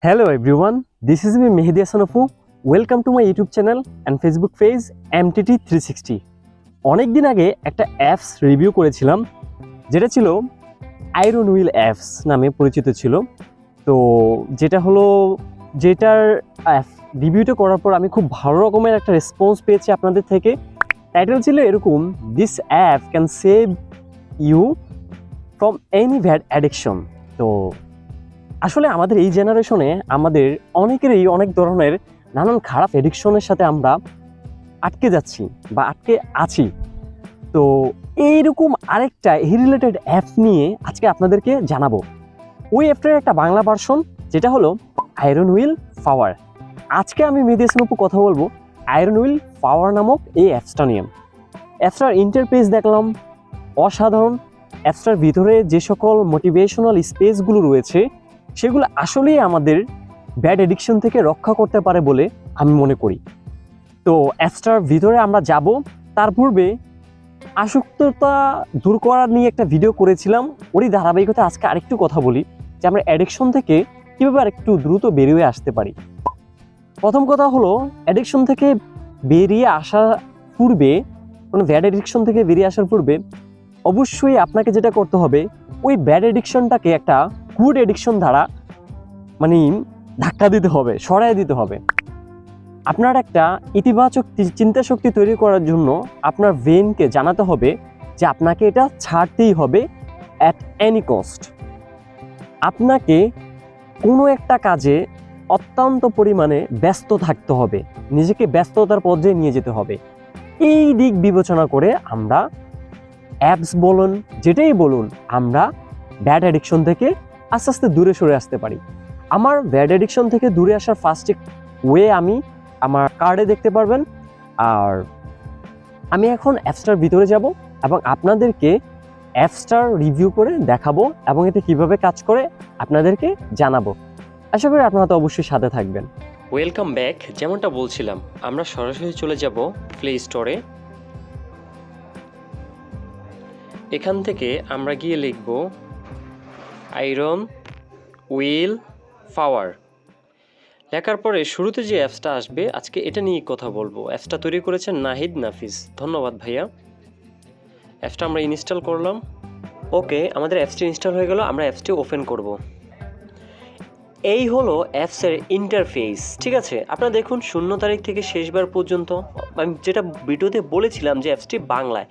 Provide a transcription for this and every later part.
Hello everyone, this is me Mehedi Hasan Opu. Welcome to my YouTube channel and Facebook page MTT 360. অনেক দিন আগে একটা apps review করেছিলাম যেটা ছিল আয়রন হুইল অ্যাপস নামে পরিচিত ছিল। তো যেটার রিভিউটা করার পর আমি খুব ভালো রকমের একটা রেসপন্স পেয়েছি আপনাদের থেকে। টাইটেল ছিল এরকম, this app can save you from any bad addiction. তো আসলে আমাদের এই জেনারেশনে আমাদের অনেকেরই অনেক ধরনের নানান খারাপ এডিকশনের সাথে আমরা আটকে যাচ্ছি বা আটকে আছি। তো এইরকম আরেকটা এই রিলেটেড অ্যাপ নিয়ে আজকে আপনাদেরকে জানাবো। ওই অ্যাপটার একটা বাংলা ভার্সন যেটা হলো আয়রন হুইল পাওয়ার। আজকে আমি মেহেদি হাসান অপু কথা বলবো আয়রন হুইল পাওয়ার নামক এই অ্যাপসটা নিয়ে। অ্যাপসটার ইন্টারফেস দেখলাম অসাধারণ। অ্যাপসটার ভিতরে যে সকল মোটিভেশনাল স্পেসগুলো রয়েছে সেগুলো আসলেই আমাদের ব্যাড এডিকশন থেকে রক্ষা করতে পারে বলে আমি মনে করি। তো অ্যাপসটার ভিতরে আমরা যাব। তার পূর্বে আসক্ততা দূর করার নিয়ে একটা ভিডিও করেছিলাম, ওরই ধারাবাহিকতা আজকে আরেকটু কথা বলি যে আমরা অ্যাডিকশন থেকে কীভাবে আরেকটু দ্রুত বেরিয়ে আসতে পারি। প্রথম কথা হলো, অ্যাডিকশন থেকে বেরিয়ে আসার পূর্বে, কোনো ব্যাড এডিকশন থেকে বেরিয়ে আসার পূর্বে অবশ্যই আপনাকে যেটা করতে হবে, ওই ব্যাড এডিকশনটাকে একটা গুড এডিকশন দ্বারা ধাক্কা দিতে হবে, সরাই দিতে হবে। আপনার একটা ইতিবাচক চিন্তা শক্তি তৈরি করার জন্য আপনার ব্রেনকে জানাতে হবে যে আপনাকে এটা ছাড়তেই হবে অ্যাট এনি কস্ট। আপনাকে কোনো একটা কাজে অত্যন্ত পরিমাণে ব্যস্ত থাকতে হবে, নিজেকে ব্যস্ততার পর্যায়ে নিয়ে যেতে হবে। এই দিক বিবেচনা করে আমরা অ্যাপস বলুন, যেটাই বলুন, আমরা ব্যাড অ্যাডিকশন থেকে আস্তে আস্তে দূরে সরে আসতে পারি। আমার ব্যাড অ্যাডিকশন থেকে দূরে আসার ফার্স্ট ওয়ে আমি আমার কার্ডে দেখতে পারবেন। আর আমি এখন অ্যাপসটার ভিতরে যাব এবং আপনাদেরকে অ্যাপসটার রিভিউ করে দেখাবো এবং এতে কিভাবে কাজ করে আপনাদেরকে জানাবো। আশা করি আপনারা তো অবশ্যই সাথে থাকবেন। Welcome back. যেমনটা বলছিলাম, আমরা সরাসরি চলে যাব প্লে স্টোরে। এখান থেকে আমরা গিয়ে লিখব আয়রন হুইল পাওয়ার। লেখার পরে শুরুতে যে অ্যাপসটা আসবে, আজকে এটা নিয়ে কথা বলবো। অ্যাপসটা তৈরি করেছেন নাহিদ নাফিস, ধন্যবাদ ভাইয়া। অ্যাপসটা আমরা ইনস্টল করলাম। ওকে, আমাদের অ্যাপসটি ইনস্টল হয়ে গেল। আমরা অ্যাপসটি ওপেন করব। এই হলো অ্যাপসের ইন্টারফেস, ঠিক আছে। আপনারা দেখুন 0 তারিখ থেকে শেষবার পর্যন্ত আমি যেটা ভিডিওতে বলেছিলাম যে অ্যাপসটি বাংলায়।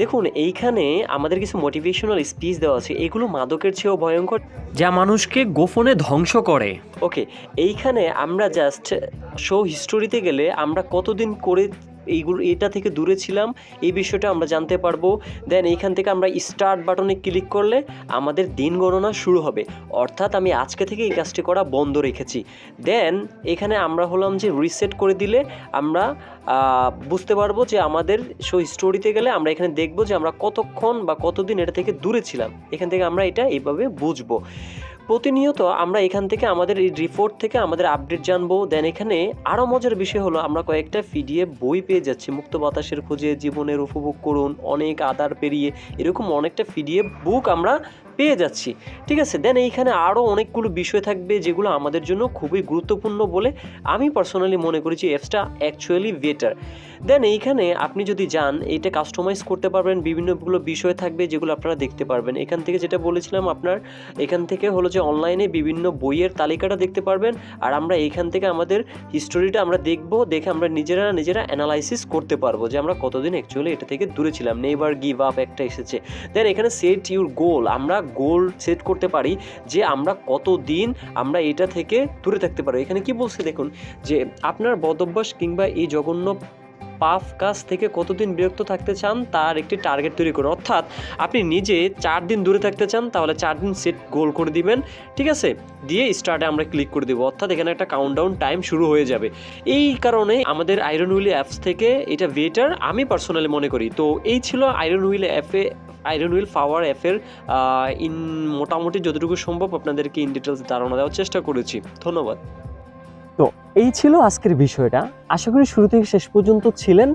দেখুন, এইখানে আমাদের কিছু মোটিভেশনাল স্পিচ দেওয়া আছে, এগুলো মাদকের চেয়েও ভয়ঙ্কর, যা মানুষকে গোপনে ধ্বংস করে। ওকে, এইখানে আমরা জাস্ট শো হিস্টোরিতে গেলে আমরা কতদিন করে এটা থেকে দূরে ছিলাম এই বিষয়টা আমরা জানতে পারবো। দেন এইখান থেকে আমরা স্টার্ট বাটনে ক্লিক করলে আমাদের দিন গণনা শুরু হবে, অর্থাৎ আমি আজকে থেকে এই কাজটি করা বন্ধ রেখেছি। দেন এখানে আমরা হলাম যে রিসেট করে দিলে আমরা বুঝতে পারবো যে আমাদের শো স্টোরিতে গেলে আমরা এখানে দেখবো যে আমরা কতক্ষণ বা কতদিন এটা থেকে দূরে ছিলাম। এখান থেকে আমরা এটা এইভাবে বুঝবো। প্রতিনিয়ত আমরা এখান থেকে আমাদের এই রিপোর্ট থেকে আমাদের আপডেট জানবো। দেন এখানে আরও মজার বিষয় হলো, আমরা কয়েকটা পিডিএফ বই পেয়ে যাচ্ছি। মুক্ত বাতাসের খোঁজে, জীবনের উপভোগ করুন, অনেক আদার পেরিয়ে, এরকম অনেকটা পিডিএফ বুক আমরা পেয়ে যাচ্ছি, ঠিক আছে। দেন এইখানে আরও অনেকগুলো বিষয় থাকবে যেগুলো আমাদের জন্য খুবই গুরুত্বপূর্ণ বলে আমি পার্সোনালি মনে করি যে অ্যাপসটা অ্যাকচুয়ালি বেটার। দেন এইখানে আপনি যদি যান, এটা কাস্টমাইজ করতে পারবেন, বিভিন্নগুলো বিষয় থাকবে যেগুলো আপনারা দেখতে পারবেন। এখান থেকে যেটা বলেছিলাম, আপনার এখান থেকে হলো যে অনলাইনে বিভিন্ন বইয়ের তালিকাটা দেখতে পারবেন। আর আমরা এইখান থেকে আমাদের হিস্টোরিটা আমরা দেখবো, দেখে আমরা নিজেরা অ্যানালাইসিস করতে পারবো যে আমরা কতদিন অ্যাকচুয়ালি এটা থেকে দূরে ছিলাম। নেভার গিভ আপ একটা এসেছে। দেন এখানে সেট ইউর গোল, আমরা গোল সেট করতে পারি যে আমরা কতদিন আমরা এটা থেকে দূরে থাকতে পারি। এখানে কি বলছে দেখুন, যে আপনার বদভ্যাস কিংবা এই জঘন্য পাপ কাজ থেকে কতদিন বিরক্ত থাকতে চান তার একটি টার্গেট তৈরি করুন। অর্থাৎ আপনি নিজে 4 দিন দূরে থাকতে চান, তাহলে 4 দিন সেট গোল করে দিবেন, ঠিক আছে। দিয়ে স্টার্টে আমরা ক্লিক করে দেবো, অর্থাৎ এখানে একটা কাউন্টডাউন টাইম শুরু হয়ে যাবে। এই কারণে আমাদের আয়রন হুইল অ্যাপস থেকে এটা বেটার আমি পার্সোনালি মনে করি। তো এই ছিল আয়রন হুইল পাওয়ার অ্যাপের মোটামুটি যতটুকু সম্ভব আপনাদেরকে ইন ডিটেলস ধারণা দেওয়ার চেষ্টা করেছি। ধন্যবাদ। তো এই ছিল আজকের বিষয়টা। আশা করি শুরু থেকে শেষ পর্যন্ত ছিলেন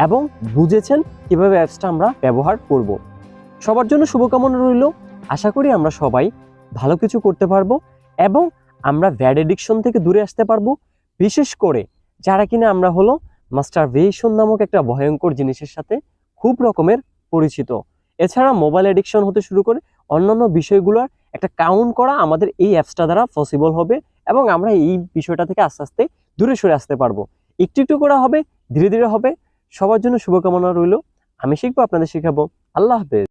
এবং বুঝেছেন কিভাবে অ্যাপসটা আমরা ব্যবহার করব। সবার জন্য শুভকামনা রইল। আশা করি আমরা সবাই ভালো কিছু করতে পারবো এবং আমরা ব্যাড এডিকশন থেকে দূরে আসতে পারবো। বিশেষ করে যারা কিনা আমরা হলো মাস্টারবেশন নামক একটা ভয়ঙ্কর জিনিসের সাথে খুব রকমের পরিচিত। এছাড়া মোবাইল এডিকশন হতে শুরু করে অন্যান্য বিষয়গুলোর একটা কাউন্ট করা আমাদের এই অ্যাপসটা দ্বারা পসিবল হবে এবং আমরা এই বিষয়টা থেকে আস্তে আস্তে দূরে সরে আসতে পারবো। একটু একটু করা হবে, ধীরে ধীরে হবে। সবার জন্য শুভকামনা রইল। আমি শিখবো, আপনাদের শেখাবো। আল্লাহ হাফেজ।